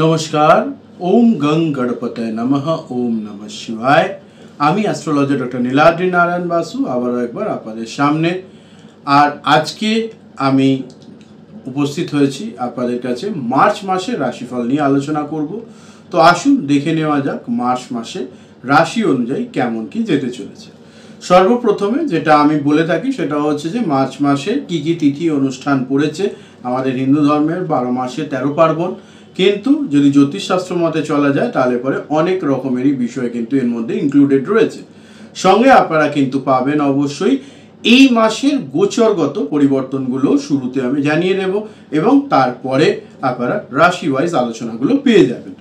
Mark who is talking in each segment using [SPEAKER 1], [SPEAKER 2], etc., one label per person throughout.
[SPEAKER 1] নমস্কার। ওম গং গণপতয়ে নমঃ। ওম নমঃ শিবায়। আমি অ্যাস্ট্রোলজার ডক্টর নীলাদ্রি নারায়ণ বাসু আবারও একবার আপনাদের সামনে। আর আজকে আমি উপস্থিত হয়েছি আপনাদের কাছে মার্চ মাসের রাশিফল নিয়ে আলোচনা করব। তো আসুন দেখে নেওয়া যাক মার্চ মাসে রাশি অনুযায়ী কেমন কি যেতে চলেছে। সর্বপ্রথমে যেটা আমি বলে থাকি সেটা হচ্ছে যে মার্চ মাসে কি কি তিথি অনুষ্ঠান পড়েছে। আমাদের হিন্দু ধর্মের 12 মাসে 13 পার্বণ, কিন্তু যদি জ্যোতিষশাস্ত্র মতে চলা যায় তাহলে পরে অনেক রকমেরই বিষয় কিন্তু এর মধ্যে ইনক্লুডেড রয়েছে। সঙ্গে আপনারা কিন্তু পাবেন অবশ্যই এই মাসের গোচরগত পরিবর্তনগুলো শুরুতে আমি জানিয়ে দেব এবং তারপরে আপনারা রাশি ওয়াইজ আলোচনাগুলো পেয়ে যাবেন।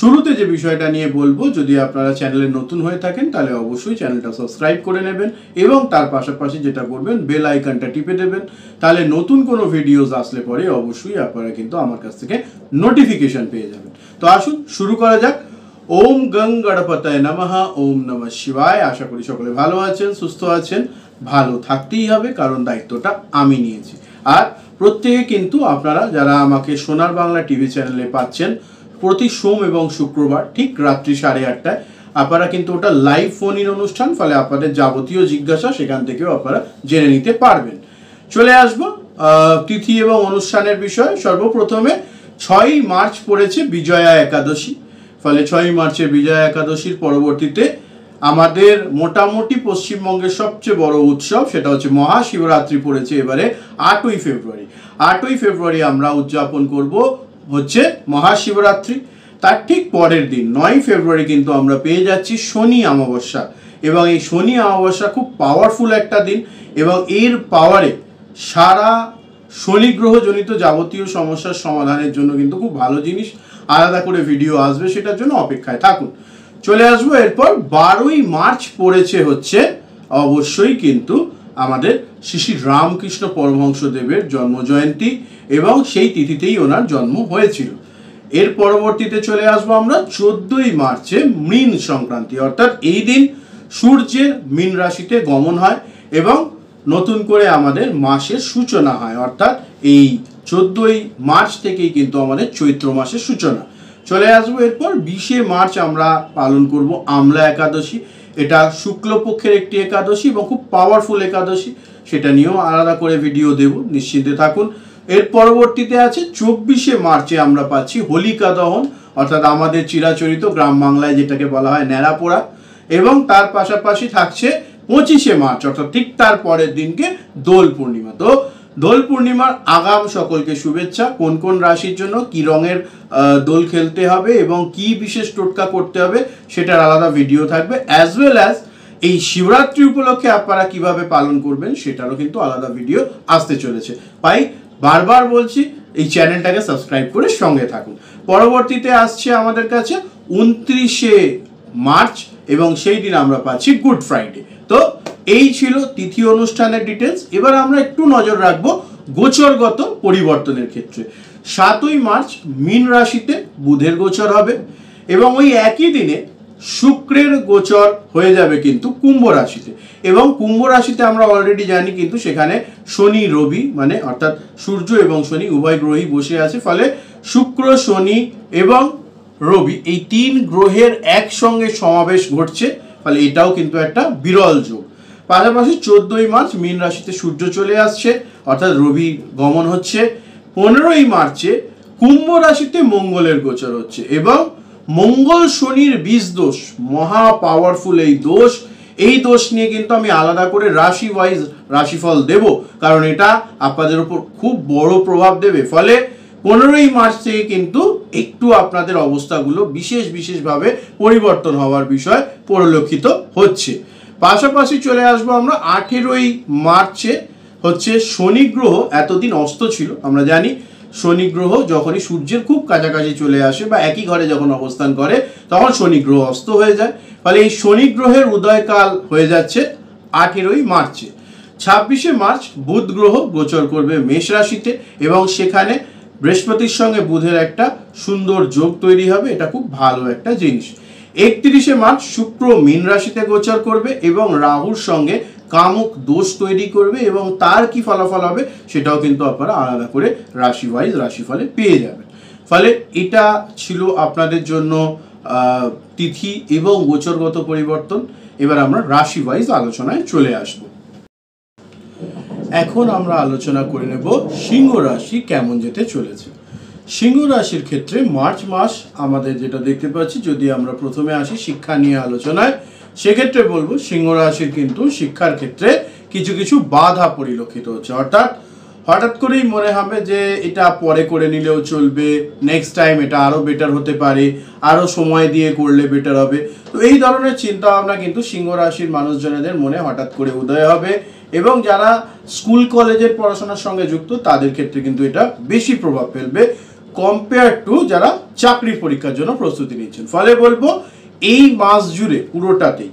[SPEAKER 1] শুরুতে যে বিষয়টা নিয়ে বলবো, যদি আপনারা চ্যানেলে নতুন হয়ে থাকেন তাহলে অবশ্যই চ্যানেলটা সাবস্ক্রাইব করে নেবেন এবং তার পাশাপাশি যেটা করবেন বেল আইকনটা টিপে দেবেন, তাহলে নতুন কোনো ভিডিওস আসলে পরে অবশ্যই আপনারা কিন্তু আমার কাছ থেকে নোটিফিকেশন পেয়ে যাবেন। তো আসুন শুরু করা যাক। ওম গং গণপতয়ে নমঃ। ওম নমঃ শিবায়। আশা করি সকলে ভালো আছেন, সুস্থ আছেন। ভালো থাকতেই হবে, কারণ দায়িত্বটা আমি নিয়েছি। আর প্রত্যেকে কিন্তু আপনারা যারা আমাকে সোনার বাংলা টিভি চ্যানেলে পাচ্ছেন, প্রতি সোম এবং শুক্রবার ঠিক রাত্রি 8:30টায় আপনারা কিন্তু ওটা লাইভ ফোন ইন অনুষ্ঠান, ফলে আপনাদের যাবতীয় জিজ্ঞাসা সেখান থেকেও আপনারা জেনে নিতে পারবেন। চলে আসবো তিথি এবং অনুষ্ঠানের বিষয়ে। সর্বপ্রথমে 6ই মার্চ পড়েছে বিজয়া একাদশী, ফলে 6ই মার্চের বিজয়া একাদশীর পরবর্তীতে আমাদের মোটামুটি পশ্চিমবঙ্গের সবচেয়ে বড় উৎসব সেটা হচ্ছে মহাশিবরাত্রি পড়েছে এবারে 8ই ফেব্রুয়ারি। 8ই ফেব্রুয়ারি আমরা উদযাপন করব হচ্ছে মহাশিবরাত্রি। তার ঠিক পরের দিন 9ই ফেব্রুয়ারি কিন্তু আমরা পেয়ে যাচ্ছি শনি অমাবস্যা, এবং এই শনি অমাবস্যা খুব পাওয়ারফুল একটা দিন এবং এর পাওয়ারে সারা শনি গ্রহ জনিত যাবতীয় সমস্যার সমাধানের জন্য কিন্তু খুব ভালো জিনিস। আলাদা করে ভিডিও আসবে, সেটার জন্য অপেক্ষায় থাকুন। চলে আসবো এরপর 12ই মার্চ পড়েছে হচ্ছে অবশ্যই কিন্তু আমাদের শ্রী শ্রী রামকৃষ্ণ পরমহংসদেবের জন্মজয়ন্তী এবং সেই তিথিতেই ওনার জন্ম হয়েছিল। এর পরবর্তীতে চলে আসবো আমরা 14ই মার্চে মীন সংক্রান্তি, অর্থাৎ এই দিন সূর্যের মীন রাশিতে গমন হয় এবং নতুন করে আমাদের মাসের সূচনা হয়, অর্থাৎ এই 14ই মার্চ থেকেই কিন্তু আমাদের চৈত্র মাসের সূচনা। চলে আসবো এরপর 20শে মার্চ আমরা পালন করব আমলা একাদশী। এটা শুক্লপক্ষের একটি একাদশী এবং খুব পাওয়ারফুল একাদশী, সেটা নিয়েও আলাদা করে ভিডিও দেব, নিশ্চিন্তে থাকুন। এর পরবর্তীতে আছে 24শে মার্চে আমরা পাচ্ছি হোলিকা দহন, অর্থাৎ আমাদের চিরাচরিত গ্রাম বাংলায় যেটাকে বলা হয় ন্যাড়া পোড়া, এবং তার পাশাপাশি থাকছে 25শে মার্চ অর্থাৎ ঠিক তার পরের দিনকে দোল পূর্ণিমা। তো দোল পূর্ণিমার আগাম সকলকে শুভেচ্ছা। কোন কোন রাশির জন্য কি রঙের দোল খেলতে হবে এবং কি বিশেষ টোটকা করতে হবে সেটার আলাদা ভিডিও থাকবে, অ্যাজ ওয়েল অ্যাজ এই শিবরাত্রি উপলক্ষে আপনারা কিভাবে পালন করবেন সেটারও কিন্তু আলাদা ভিডিও আসতে চলেছে। তাই বারবার বলছি এই চ্যানেলটাকে সাবস্ক্রাইব করে সঙ্গে থাকুন। পরবর্তীতে আসছে আমাদের কাছে 29শে মার্চ এবং সেই দিন আমরা পাচ্ছি গুড ফ্রাইডে। তো এই ছিল তিথি অনুষ্ঠানের ডিটেলস। এবার আমরা একটু নজর রাখবো গোচরগত পরিবর্তনের ক্ষেত্রে। 7ই মার্চ মীন রাশিতে বুধের গোচর হবে এবং ওই একই দিনে শুক্রের গোচর হয়ে যাবে কিন্তু কুম্ভ রাশিতে, এবং কুম্ভ রাশিতে আমরা অলরেডি জানি কিন্তু সেখানে শনি রবি মানে অর্থাৎ সূর্য এবং শনি উভয় গ্রহই বসে আছে, ফলে শুক্র শনি এবং রবি এই 3 গ্রহের একসঙ্গে সমাবেশ ঘটছে, ফলে এটাও কিন্তু একটা বিরল যোগ। পাশাপাশি 14ই মার্চ মীন রাশিতে সূর্য চলে আসছে, অর্থাৎ রবি গমন হচ্ছে। 15ই মার্চে কুম্ভ রাশিতে মঙ্গলের গোচর হচ্ছে এবং মঙ্গল শনির বীজ দোষ, মহা পাওয়ারফুল এই দোষ নিয়ে কিন্তু আমি আলাদা করে রাশি ওয়াইজ রাশিফল দেব, কারণ এটা আপনাদের উপর খুব বড় প্রভাব দেবে। ফলে 15ই মার্চ থেকে কিন্তু একটু আপনাদের অবস্থাগুলো বিশেষভাবে পরিবর্তন হওয়ার বিষয় পরিলক্ষিত হচ্ছে। পাশাপাশি চলে আসবো আমরা 18ই মার্চে হচ্ছে শনি গ্রহ এতদিন অস্ত ছিল। আমরা জানি শনি গ্রহ যখনই সূর্যের খুব কাছাকাছি চলে আসে বা একই ঘরে যখন অবস্থান করে তখন শনি গ্রহ অস্ত হয়ে যায়, ফলে এই শনি গ্রহের উদয়কাল হয়ে যাচ্ছে 18ই মার্চে। 26শে মার্চ বুধ গ্রহ গোচর করবে মেষ রাশিতে এবং সেখানে বৃহস্পতির সঙ্গে বুধের একটা সুন্দর যোগ তৈরি হবে, এটা খুব ভালো একটা জিনিস। 31শে মার্চ শুক্র মীন রাশিতে গোচর করবে এবং রাহুর সঙ্গে কামক দোষ তৈরি করবে এবং তার কি ফলাফল হবে সেটাও কিন্তু আপনারা আলাদা করে রাশি ওয়াইজ রাশিফলে পেয়ে যাবেন। ফলে এটা ছিল আপনাদের জন্য তিথি এবং গোচরগত পরিবর্তন। এবার আমরা রাশি ওয়াইজ আলোচনায় চলে আসব। এখন আমরা আলোচনা করে নেব সিংহ রাশি কেমন যেতে চলেছে। সিংহ রাশির ক্ষেত্রে মার্চ মাস আমাদের যেটা দেখতে পাচ্ছি, যদি আমরা প্রথমে আসি শিক্ষা নিয়ে আলোচনায়, সেক্ষেত্রে বলবো সিংহ রাশির কিন্তু শিক্ষার ক্ষেত্রে কিছু কিছু বাধা পরিলক্ষিত হচ্ছে। অর্থাৎ হঠাৎ করেই মনে হবে যে এটা পরে করে নিলেও চলবে, নেক্সট টাইম এটা আরও বেটার হতে পারে, আরও সময় দিয়ে করলে বেটার হবে। তো এই ধরনের চিন্তা ভাবনা কিন্তু সিংহ রাশির মানুষজনেদের মনে হঠাৎ করে উদয় হবে, এবং যারা স্কুল কলেজের পড়াশোনার সঙ্গে যুক্ত তাদের ক্ষেত্রে কিন্তু এটা বেশি প্রভাব ফেলবে কম্পেয়ার টু যারা চাকরির পরীক্ষার জন্য প্রস্তুতি নিচ্ছেন। ফলে বলবো এই মাস জুড়ে পুরোটাতেই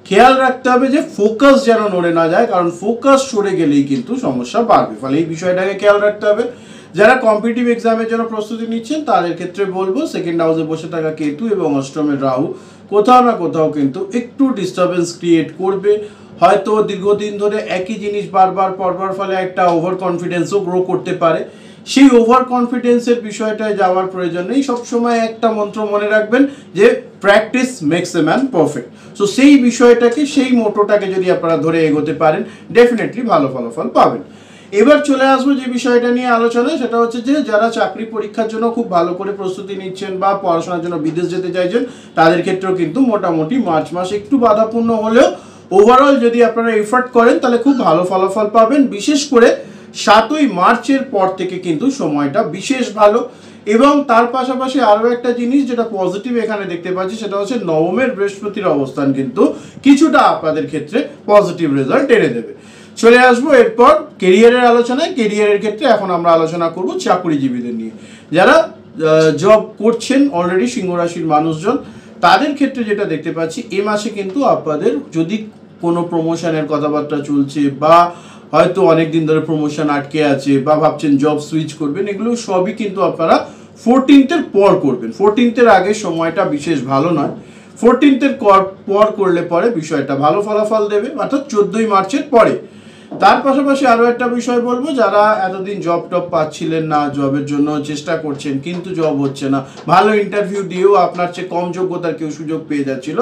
[SPEAKER 1] খেয়াল রাখতে হবে যে ফোকাস যেন নড়ে না যায়, কারণ ফোকাস সরে গেলেই কিন্তু সমস্যা বাড়বে। ফলে এই বিষয়টাকে খেয়াল রাখতে হবে। যারা কম্পিটিটিভ এক্সামের জন্য প্রস্তুতি নিচ্ছেন তাদের ক্ষেত্রে বলবো সেকেন্ড হাউসে বসে থাকা কেতু এবং অষ্টমের রাহু কোথাও না কোথাও কিন্তু একটু ডিস্টারবেন্স ক্রিয়েট করবে। হয়তো দীর্ঘদিন ধরে একই জিনিস বারবার পরবার ফলে একটা ওভার কনফিডেন্সও গ্রো করতে পারে। সেই ওভার কনফিডেন্সের বিষয়টায় যাওয়ার প্রয়োজন নেই। সবসময় একটা মন্ত্র মনে রাখবেন যে practice makes a man perfect. So সেই বিষয়টাকে, সেই মোটোটাকে যদি আপনারা ধরে এগোতে পারেন, ডেফিনেটলি ভালো ফলাফল পাবেন। এবার চলে আসবো যে বিষয়টা নিয়ে আলোচনায়, সেটা হচ্ছে যে যারা চাকরি পরীক্ষার জন্য খুব ভালো করে প্রস্তুতি নিচ্ছেন বা পড়াশোনার জন্য বিদেশ যেতে চাইছেন, তাদের ক্ষেত্রেও কিন্তু মোটামুটি মার্চ মাস একটু বাধাপূর্ণ হলেও ওভারঅল যদি আপনারা এফর্ট করেন তাহলে খুব ভালো ফলাফল পাবেন। বিশেষ করে 7ই মার্চের পর থেকে কিন্তু সময়টা বিশেষ ভালো। এবং তার পাশাপাশি আরও একটা জিনিস যেটা পজিটিভ এখানে দেখতে পাচ্ছি, সেটা হচ্ছে নবমের বৃহস্পতির অবস্থান কিন্তু কিছুটা আপনাদের ক্ষেত্রে পজিটিভ রেজাল্ট এনে দেবে। চলে আসবো এরপর কেরিয়ারের আলোচনায়। কেরিয়ারের ক্ষেত্রে এখন আমরা আলোচনা করব চাকরিজীবীদের নিয়ে। যারা জব করছেন অলরেডি সিংহ রাশির মানুষজন, তাদের ক্ষেত্রে যেটা দেখতে পাচ্ছি এ মাসে কিন্তু আপনাদের যদি কোনো প্রমোশনের কথাবার্তা চলছে বা হয়তো অনেক দিন ধরে প্রমোশন আটকে আছে বা ভাবছেন জব সুইচ করবেন, এগুলো সবই কিন্তু আপনারা 14th পর করবেন। 14th আগে সময়টা বিশেষ ভালো নয়। 14th পর করলে পরে বিষয়টা ভালো ফলাফল দেবে, অর্থাৎ 14ই মার্চের পরে। তার পাশাপাশি আরও একটা বিষয় বলবো, যারা এতদিন জব টব পাচ্ছিলেন না, জবের জন্য চেষ্টা করছেন কিন্তু জব হচ্ছে না, ভালো ইন্টারভিউ দিয়েও আপনার চেয়ে কম যোগ্যতার কেউ সুযোগ পেয়ে যাচ্ছিল,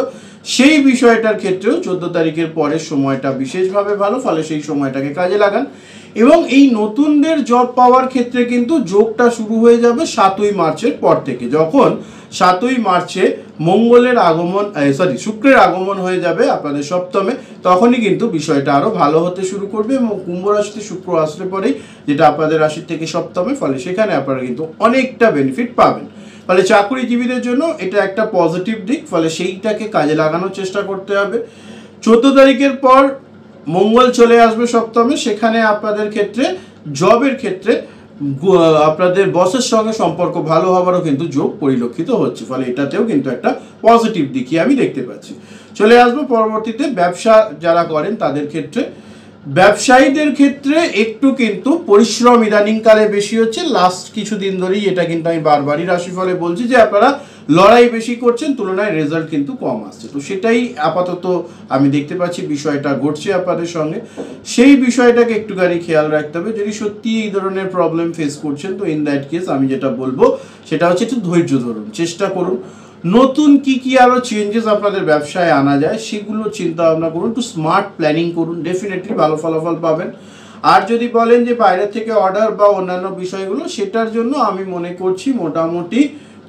[SPEAKER 1] সেই বিষয়টার ক্ষেত্রেও 14 তারিখের পরের সময়টা বিশেষভাবে ভালো। ফলে সেই সময়টাকে কাজে লাগান। এবং এই নতুনদের জব পাওয়ার ক্ষেত্রে কিন্তু যোগটা শুরু হয়ে যাবে 7ই মার্চের পর থেকে, যখন 7ই মার্চে মঙ্গলের আগমন, শুক্রের আগমন হয়ে যাবে আপনাদের সপ্তমে, তখনই কিন্তু বিষয়টা আরও ভালো হতে শুরু করবে। এবং কুম্ভ রাশিতে শুক্র আসলে পরেই, যেটা আপনাদের রাশির থেকে সপ্তমে, ফলে সেখানে আপনারা কিন্তু অনেকটা বেনিফিট পাবেন। ফলে চাকরিজীবীদের জন্য এটা একটা পজিটিভ দিক। ফলে সেইটাকে কাজে লাগানোর চেষ্টা করতে হবে। 14 তারিখের পর মঙ্গল চলে আসবে সপ্তমে, সেখানে আপনাদের ক্ষেত্রে জবের ক্ষেত্রে আপনাদের বসের সঙ্গে সম্পর্ক ভালো হওয়ারও কিন্তু যোগ পরিলক্ষিত হচ্ছে। ফলে এটাতেও কিন্তু একটা পজিটিভ দিকই আমি দেখতে পাচ্ছি। চলে আসবো পরবর্তীতে ব্যবসা যারা করেন তাদের ক্ষেত্রে। ব্যবসায়ীদের ক্ষেত্রে একটু কিন্তু পরিশ্রম ইদানিংকালে বেশি হচ্ছে। লাস্ট কিছুদিন ধরেই এটা কিন্তু আমি বারবারই রাশিফলে বলছি যে আপনারা লড়াই বেশি করছেন, তুলনায় রেজাল্ট কিন্তু কম আসছে। তো সেটাই আপাতত আমি দেখতে পাচ্ছি বিষয়টা ঘটছে আপনাদের সঙ্গে। সেই বিষয়টাকে একটুখানি খেয়াল রাখতে হবে। যদি সত্যি এই ধরনের প্রবলেম ফেস করছেন, তো ইন দ্যাট কেস আমি যেটা বলবো সেটা হচ্ছে একটু ধৈর্য ধরুন, চেষ্টা করুন। নতুন কি আরও চেঞ্জেস আপনাদের ব্যবসায় আনা যায় সেগুলো চিন্তা ভাবনা করুন, একটু স্মার্ট প্ল্যানিং করুন, ডেফিনেটলি ভালো ফলাফল পাবেন। আর যদি বলেন যে বাইরে থেকে অর্ডার বা অন্যান্য বিষয়গুলো, সেটার জন্য আমি মনে করছি মোটামুটি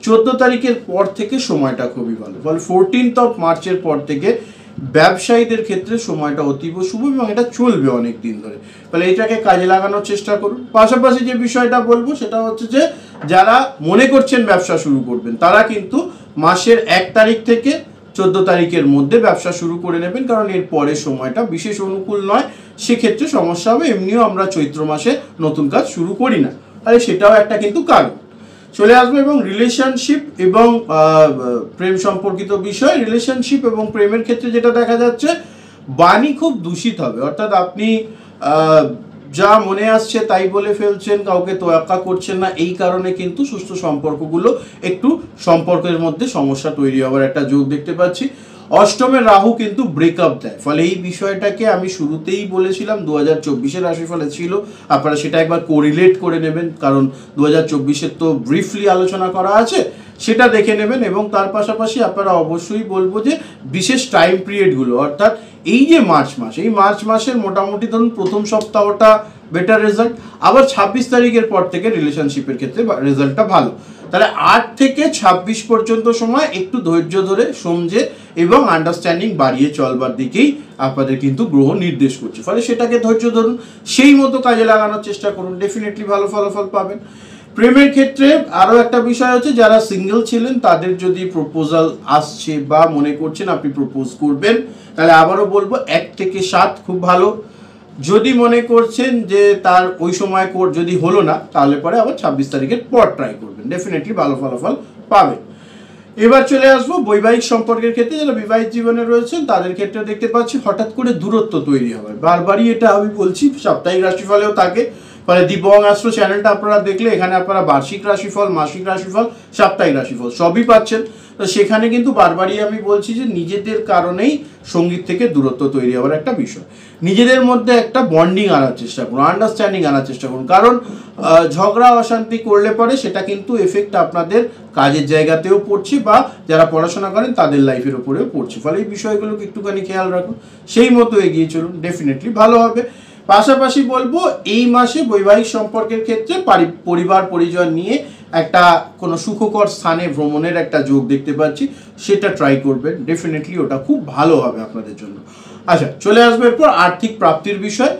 [SPEAKER 1] 14 তারিখের পর থেকে সময়টা খুবই ভালো। ফলে 14th মার্চের পর থেকে ব্যবসায়ীদের ক্ষেত্রে সময়টা অতীব শুভ এবং এটা চলবে অনেক দিন ধরে। ফলে এটাকে কাজে লাগানোর চেষ্টা করুন। পাশাপাশি যে বিষয়টা বলবো সেটা হচ্ছে যে যারা মনে করছেন ব্যবসা শুরু করবেন, তারা কিন্তু মাসের 1 তারিখ থেকে 14 তারিখের মধ্যে ব্যবসা শুরু করে নেবেন, কারণ এর পরের সময়টা বিশেষ অনুকূল নয়। সেক্ষেত্রে সমস্যা হবে। এমনিও আমরা চৈত্র মাসে নতুন কাজ শুরু করি না, তাহলে সেটাও একটা কিন্তু কারণ। চলে আসবে এবং রিলেশনশিপ এবং প্রেম সম্পর্কিত বিষয়। রিলেশনশিপ এবং প্রেমের ক্ষেত্রে যেটা দেখা যাচ্ছে, বাণী খুব দূষিত হবে। অর্থাৎ আপনি যা মনে আসছে তাই বলে ফেলছেন, কাউকে তোয়াক্কা করছেন না। এই কারণে কিন্তু সুস্থ সম্পর্কগুলো একটু সম্পর্কের মধ্যে সমস্যা তৈরি হওয়ার একটা যোগ দেখতে পাচ্ছি। অষ্টমের রাহু কিন্তু ব্রেকআপ দেয়, ফলে এই বিষয়টাকে আমি শুরুতেই বলেছিলাম 2024-এর রাশিফলে ছিল, আপনারা সেটা একবার কোরিলেট করে নেবেন, কারণ 2024-এর তো ব্রিফলি আলোচনা করা আছে, সেটা দেখে নেবেন। এবং তার পাশাপাশি আপনারা অবশ্যই বলবো যে বিশেষ টাইম পিরিয়ডগুলো, অর্থাৎ এই যে মার্চ মাস, এই মার্চ মাসের মোটামুটি ধরুন প্রথম সপ্তাহটা বেটার রেজাল্ট, আবার 26 তারিখের পর থেকে রিলেশনশিপের ক্ষেত্রে রেজাল্টটা ভালো। তাহলে 8 থেকে 26 পর্যন্ত সময় একটু ধৈর্য ধরে সমঝে এবং আন্ডারস্ট্যান্ডিং বাড়িয়ে চলবার দিকেই আপনাদের কিন্তু গ্রহ নির্দেশ করছে, ফলে সেটাকে ধৈর্য ধরুন, সেই মতো কাজে লাগানোর চেষ্টা করুন, ডেফিনেটলি ভালো ফলাফল পাবেন। প্রেমের ক্ষেত্রে আরও একটা বিষয় হচ্ছে, যারা সিঙ্গেল ছিলেন তাদের যদি প্রপোজাল আসছে বা মনে করছেন আপনি প্রপোজ করবেন, তাহলে আবারও বলবো 1 থেকে 7 খুব ভালো। যদি মনে করছেন যে তার ওই সময় যদি হলো না, তাহলে পরে আবার 26 তারিখের পর ট্রাই করবেন, ডেফিনেটলি ভালো ফলাফল পাবেন। এবার চলে আসবো বৈবাহিক সম্পর্কের ক্ষেত্রে, যারা বিবাহিত জীবনে রয়েছেন তাদের ক্ষেত্রে দেখতে পাচ্ছি হঠাৎ করে দূরত্ব তৈরি হবে, বারবারই এটা আমি বলছি, সাপ্তাহিক রাশিফলেও থাকে। ফলে দীপং অ্যাস্ট্রো চ্যানেলটা আপনারা দেখলে এখানে আপনারা বার্ষিক রাশিফল, মাসিক রাশিফল, সাপ্তাহিক রাশিফল সবই পাচ্ছেন। তো সেখানে কিন্তু বারবারই আমি বলছি যে নিজেদের কারণেই সঙ্গীত থেকে দূরত্ব তৈরি হওয়ার একটা বিষয়, নিজেদের মধ্যে একটা বন্ডিং আনার চেষ্টা করুন, আন্ডারস্ট্যান্ডিং আনার চেষ্টা করুন, কারণ ঝগড়া অশান্তি করলে পরে সেটা কিন্তু এফেক্ট আপনাদের কাজের জায়গাতেও পড়ছে বা যারা পড়াশোনা করেন তাদের লাইফের উপরেও পড়ছে, ফলে এই বিষয়গুলোকে একটুখানি খেয়াল রাখুন, সেই মতো এগিয়ে চলুন, ডেফিনেটলি ভালো হবে। পাশাপাশি বলবো এই মাসে বৈবাহিক সম্পর্কের ক্ষেত্রে পরিবার পরিজন নিয়ে একটা কোনো সুখকর স্থানে ভ্রমণের একটা যোগ দেখতে পাচ্ছি, সেটা ট্রাই করবেন, ডেফিনেটলি ওটা খুব ভালো হবে আপনাদের জন্য। আচ্ছা, চলে আসবে এরপর আর্থিক প্রাপ্তির বিষয়।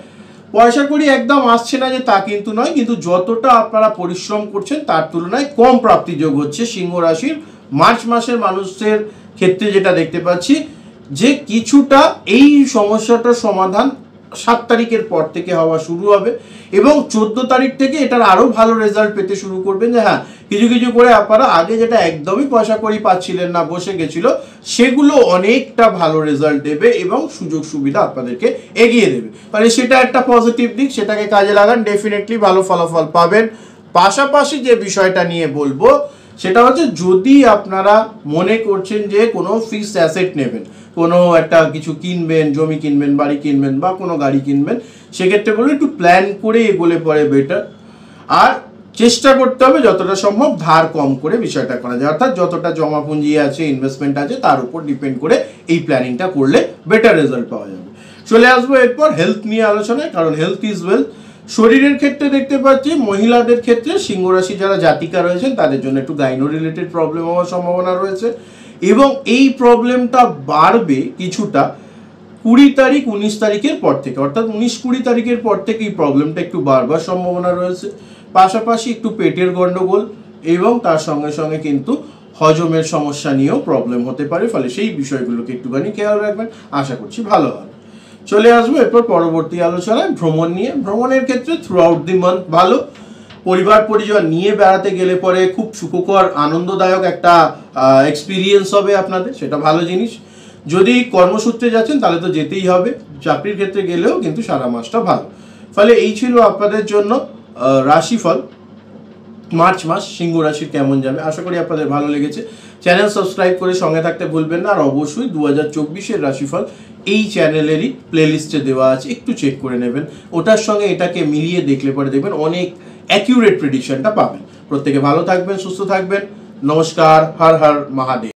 [SPEAKER 1] পয়সা কড়ি একদম আসছে না যে তা কিন্তু নয়, কিন্তু যতটা আপনারা পরিশ্রম করছেন তার তুলনায় কম প্রাপ্তি যোগ হচ্ছে সিংহ রাশির মার্চ মাসের মানুষের ক্ষেত্রে। যেটা দেখতে পাচ্ছি যে কিছুটা এই সমস্যাটার সমাধান 7 তারিখের পর থেকে হওয়া শুরু হবে এবং 14 তারিখ থেকে এটার আরও ভালো রেজাল্ট পেতে শুরু করবেন। যে হ্যাঁ, কিছু কিছু করে আপনারা আগে যেটা একদমই পয়সা কড়ি পাচ্ছিলেন না, বসে গেছিল, সেগুলো অনেকটা ভালো রেজাল্ট দেবে এবং সুযোগ সুবিধা আপনাদেরকে এগিয়ে দেবে, মানে সেটা একটা পজিটিভ দিক, সেটাকে কাজে লাগান, ডেফিনেটলি ভালো ফলাফল পাবেন। পাশাপাশি যে বিষয়টা নিয়ে বলবো সেটা হচ্ছে, যদি আপনারা মনে করছেন যে কোনো ফিক্সড অ্যাসেট নেবেন, কোনো একটা কিছু কিনবেন, জমি কিনবেন, বাড়ি কিনবেন বা কোনো গাড়ি কিনবেন, সেক্ষেত্রে বলে একটু প্ল্যান করে এগোলে পরে বেটার। আর চেষ্টা করতে হবে যতটা সম্ভব ধার কম করে বিষয়টা করা যায়, অর্থাৎ যতটা জমা পুঁজি আছে, ইনভেস্টমেন্ট আছে, তার উপর ডিপেন্ড করে এই প্ল্যানিংটা করলে বেটার রেজাল্ট পাওয়া যাবে। চলে আসবো এরপর হেলথ নিয়ে আলোচনায়, কারণ হেলথ ইজ ওয়েলথ। শরীরের ক্ষেত্রে দেখতে পাচ্ছি মহিলাদের ক্ষেত্রে সিংহ রাশি যারা জাতিকা রয়েছেন তাদের জন্য একটু গাইনো রিলেটেড প্রবলেম হওয়ার সম্ভাবনা রয়েছে এবং এই প্রবলেমটা বাড়বে কিছুটা 20 তারিখ 19 তারিখের পর থেকে, অর্থাৎ 19-20 তারিখের পর থেকে এই প্রবলেমটা একটু বাড়বার সম্ভাবনা রয়েছে। পাশাপাশি একটু পেটের গন্ডগোল এবং তার সঙ্গে সঙ্গে কিন্তু হজমের সমস্যা নিয়েও প্রবলেম হতে পারে, ফলে সেই বিষয়গুলোকে একটুখানি খেয়াল রাখবেন, আশা করছি ভালো হবে। চলে আসবো এরপর পরবর্তী আলোচনায় ভ্রমণ নিয়ে। ভ্রমণের ক্ষেত্রে থ্রু আউট দি মান্থ ভালো, পরিবার পরিজন নিয়ে বেড়াতে গেলে পরে খুব সুখকর আনন্দদায়ক একটা এক্সপিরিয়েন্স হবে আপনাদের, সেটা ভালো জিনিস। যদি কর্মসূত্রে যাচ্ছেন তাহলে তো যেতেই হবে, চাকরির ক্ষেত্রে গেলেও কিন্তু সারা মাসটা ভালো। ফলে এই ছিল আপনাদের জন্য রাশিফল মার্চ মাস সিংহ রাশির কেমন যাবে। আশা করি আপনাদের ভালো লেগেছে। চ্যানেল সাবস্ক্রাইব করে সঙ্গে থাকতে ভুলবেন না, আর অবশ্যই 2024-এর রাশিফল এই চ্যানেলেরই প্লেলিস্টে দেওয়া আছে, একটু চেক করে নেবেন, ওটার সঙ্গে এটাকে মিলিয়ে দেখলে পরে দেখবেন অনেক অ্যাকিউরেট প্রেডিকশনটা পাবেন। প্রত্যেকে ভালো থাকবেন, সুস্থ থাকবেন, নমস্কার, হর হর মহাদেব।